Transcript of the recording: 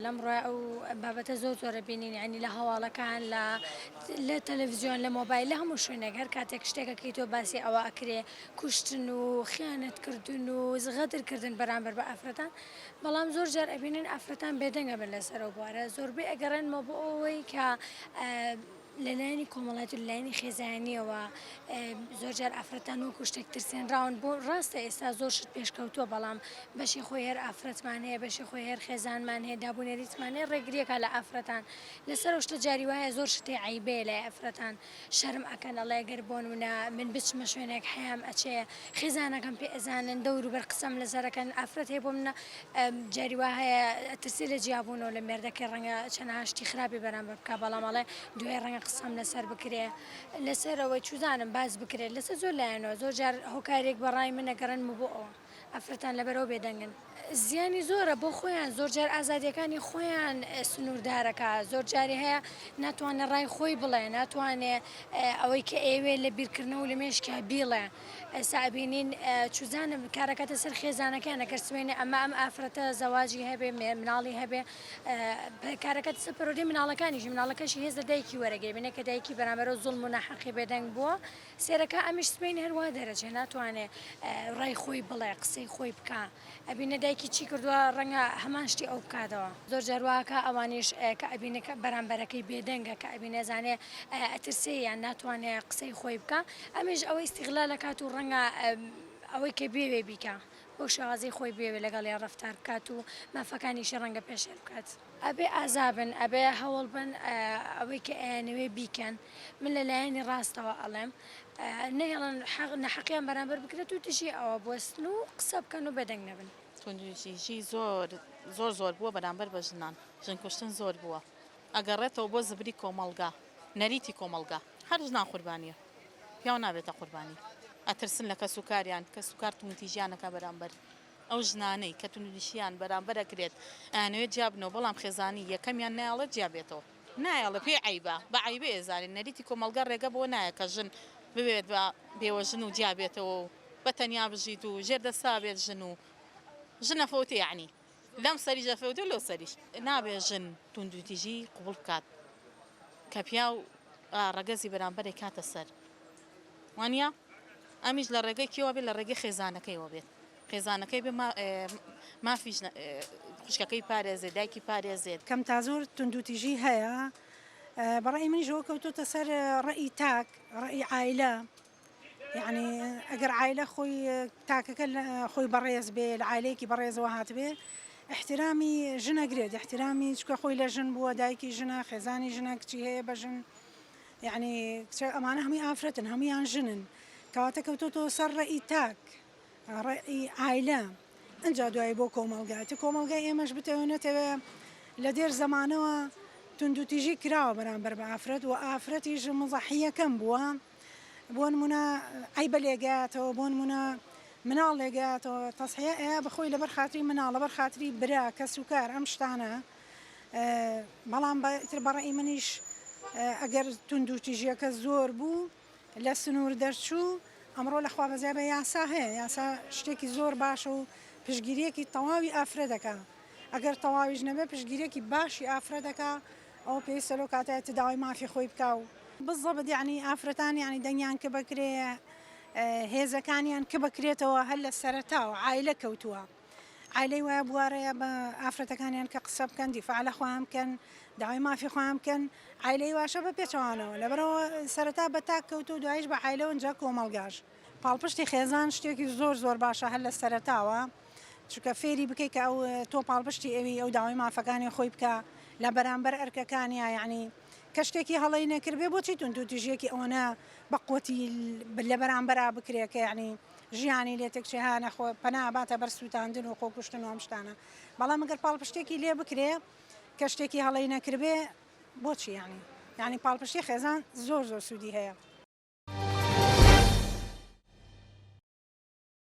لەمڕۆ ئەو بابەتە زۆرە بینین ینی لە هەواڵەکان لە تەلەڤیزیۆن لە مۆبایل لە هەموو شوێنێک هەر کاتێک شتێکەکەی تۆ باسی ئەوە ئەکرێ کوشتن و خیانەتکردن و زغەدرکردن بەرامبەر بە ئافرەتان بەڵام زۆر جار ئەبینن ئافرەتان بێدەنگە بن لەسەرەوە بوارە زۆربەی ئەگەڕێنمە بۆ ئەوەی کە لەلایەنی کۆمەڵایەت و لەلایەنی خێزانیەوە زۆر جار ئافرەتان وەکو شتێک ترسێنراون بۆ ڕاستە ئێستا زۆر شت پێشکەوتووە بەڵام بەشی خۆی هەر ئافرەتمان هەیە بەشی خۆی هەر خێزانمان هەیە دابوونەریتمان هەیە ڕێگریەکە لە ئافرەتان لەسەر شتە جاری وایە زۆر شتێ عیبێ لە ئافرەتان شەرم ئەکەن ئەڵێ گەر بۆ نمونە من بچمە شوێنێک حەیام ئەچێ خێزانەکەم پێ ئەزانن دەور و بەر قسەم لەسەرەکەن ئافرەت هەیە بۆ منە جاری وا هەیە ئەترسی لە جیابوونەوە لە مێردەکەی ڕەنگە چەند شتی خراپی بەرامبەر بکا بەڵام ئەڵێ دوای ڕەنگە قسەم لەسەر بکرێ لەسەرەوەی چوزانم باز بکرێت لەسەر زۆر لایەنەوە زۆر جار هۆکارێک بەڕای من ئەگەڕێنمە بۆ ئەوە ئافرەتان لەبەرەوە بێدەنگن زیانی زۆرە بۆ خۆیان زۆر جار ئازادیەکانی خۆیان سنووردارەکە زۆر جاری هەیە ناتوانێت ڕای خۆی بڵێ ناتوانێت ئەوەی کە ئێوێ لە بیرکردنەوە لە مێشکە بیڵێ ئێستا بینین چوزانم کارەکەتە سەر خێزانەکانە کەسمێنێ ئەمە ئەم ئافرەتە زەواجی هەبێ مناڵی هەبێ کارەکەت سەر پەرۆدی مناڵەکانیشی مناڵەکەشی هێز لە دایکی وەرەگرێ بینێ کە دایکی بەرامبەرەوە زوڵم و ناحەقی بێدەنگ بووە سێرەکە ئەمیش سبەینی هەروە دەرەچێ ناتوانێت ڕای خۆی بڵێ قسەی خۆی بکە ئەبینە دایکی چی کردووە ڕەنگە هەمان شتی ئەو بکاتەوە زۆر جارواکە ئەوانیش کە ئەبینەکە بەرامبەرەکەی بێدەنگە کە ئەبینە زانێ ئەترسێ یان ناتوانێت قسەی خۆی بکە ئەمیش ئەوەی استیغلال دەکات و ڕەنگە ئەوەی کە بێوێ بیکە بۆ شێوازەی خۆی بێوێ لەگەڵ یان ڕەفتار بکات و مافەکانیشی ڕەنگە پێشێ بکات ئەبێ ئازابن ئەبێ هەوڵ بن ئەوەی کە ئەیانەوێ بیکەن من لەلایەنی ڕاستەوە ئەڵێم نەهێڵن نەحەقیان بەرامبەر بکرێت و تشی ئەوە بوەستن و قسە بکەن و بێدەنگ نەبن توندوتیژی زۆر بووە بەرامبەر بە ژنان ژن کوشتن زۆر بووە ئەگەڕێتەوە بۆ زبری کۆمەڵگا نەریتی کۆمەڵگا هەر ژنان قوربانیە پیاو نابێتە قوربانی ئەترسن لە کەس و کاریان کەس و کار توندوتیژیانەکە بەرامبەر ئەو ژنانەی کە توندوتیژیان بەرامبەر ئەکرێت ئەیانەوێت جیابنەوە بەڵام خێزانی یەکەمیان نایڵێت جیابێتەوە نایڵە پێ عیبە بە عیبە ئێزانین نەریتی کۆمەڵگا ڕێگە بۆ نایە کە ژن ببێت بە بێوە ژن و جیابێتەوە و بەتەنیا بژیت و ژێردەسا بێت ژن و ژنە فەوتێ یعنی لەم سەریجە فەوتێ لەو سەریش نابێ ژن توندوتیژی قوبوڵ بکات کە پیاو ڕەگەزی بەرامبەرێک کاتە سەر وانە ئەمیش لە ڕێگەی کێوە بێت لە ڕێگەی خێزانەکەیەوە بێت خێزانەکەی بێ مافیش خوشکەکەی پارێزێت دایکی پارێزێت کەم تا زۆر توندوتیژی هەیە بەڕێی منیش ئەوە کەوتوتە سەر ڕەئی تاک ڕەئی عایلە یعنی ئەگەر عایلە خۆی تاکەکە خۆی بەڕێز بێ لە عایلەیەکی بەڕێزەوە هاتبێ احترامی ژنەگرێت احترامی چکە خۆی لە ژن بووە دایکی ژنە خێزانی ژنە کچی هەیە بە ژن یعنی ئەمانە هەمووی ئافرەتن هەمویان ژنن کەواتە کەوتۆتەوە سەر ڕەئی تاک ڕەئی عایلە ئەنجا دوای بۆ کۆمەڵگاتی کۆمەڵگای ئێمەش بتەوێنێتەوە لە دێر زەمانەوە توندوتیژی کراوە بەرامبەر بە ئافرەت و ئافرەتیش مزەحیەکەم بووە بۆ نمونە عیبە لێگاتەوە بۆ نمونە مناڵ لێگاتەوە تەسحیە ئەیە بەخۆی لەبەر خاتری مناڵ لەبەر خاتری برا کەس و کار ئەم شتانە بەڵام تر بەڕێی منیش ئەگەر توندوتیژیەکە زۆر بوو لە سنوور دەرچوو ئەمڕۆ لە خوابەزای بە یاسا هەیە یاسا شتێکی زۆر باشە و پشگیریەکی تەواوی ئافرەتەکە ئەگەر تەواویش نەبێ پشگیرێکی باشی ئافرەتەکە ئەو پێویستە لەو کاتەیە تداوای مافی خۆی بکە و بالضبط یعنی ئافرەتان یعنی دەنگیان کە بکرێ هێزەکانیان کە بکرێتەوە هەر لە سەرەتاوە عایلە کەوتووە عایلەی وایە بوارەیە بە ئافرەتەکانیان کە قسە بکەن دیفاع لە خۆیان بکەن داوای مافی خۆیان بکەن عایلەی واشە بە پێچەوانەوە لەبەرەوە سەرەتا بە تاک کەوتو و دوایش بە عایلەوە ئەنجا کۆمەڵگاش پاڵپشتی خێزان شتێکی زۆر باشە هەر لە سەرەتاوە چونکە فێری بکەیت کە ئەو تۆ پاڵپشتی ئەوی ئەو داوای مافەکانی خۆی بکە لە بەرامبەر ئەرکەکانیە یعنی کە شتێکی هەڵی نەکردبێ بۆچی توندوتیژیەکی ئەوەنە بەقوەتی لە بەرامبەرا بکرێت کە یعنی ژیانی لێ تێکچێ هانەخۆ پەناباتە بەر سووتاندن و خۆکوشتن و ئەم شتانە بەڵام ئەگەر پاڵپشتێکی لێ بکرێ کە شتێکی هەڵی نەکردبێ بۆچی یعنی پاڵپشتی خێزان زۆر سوودی هەیە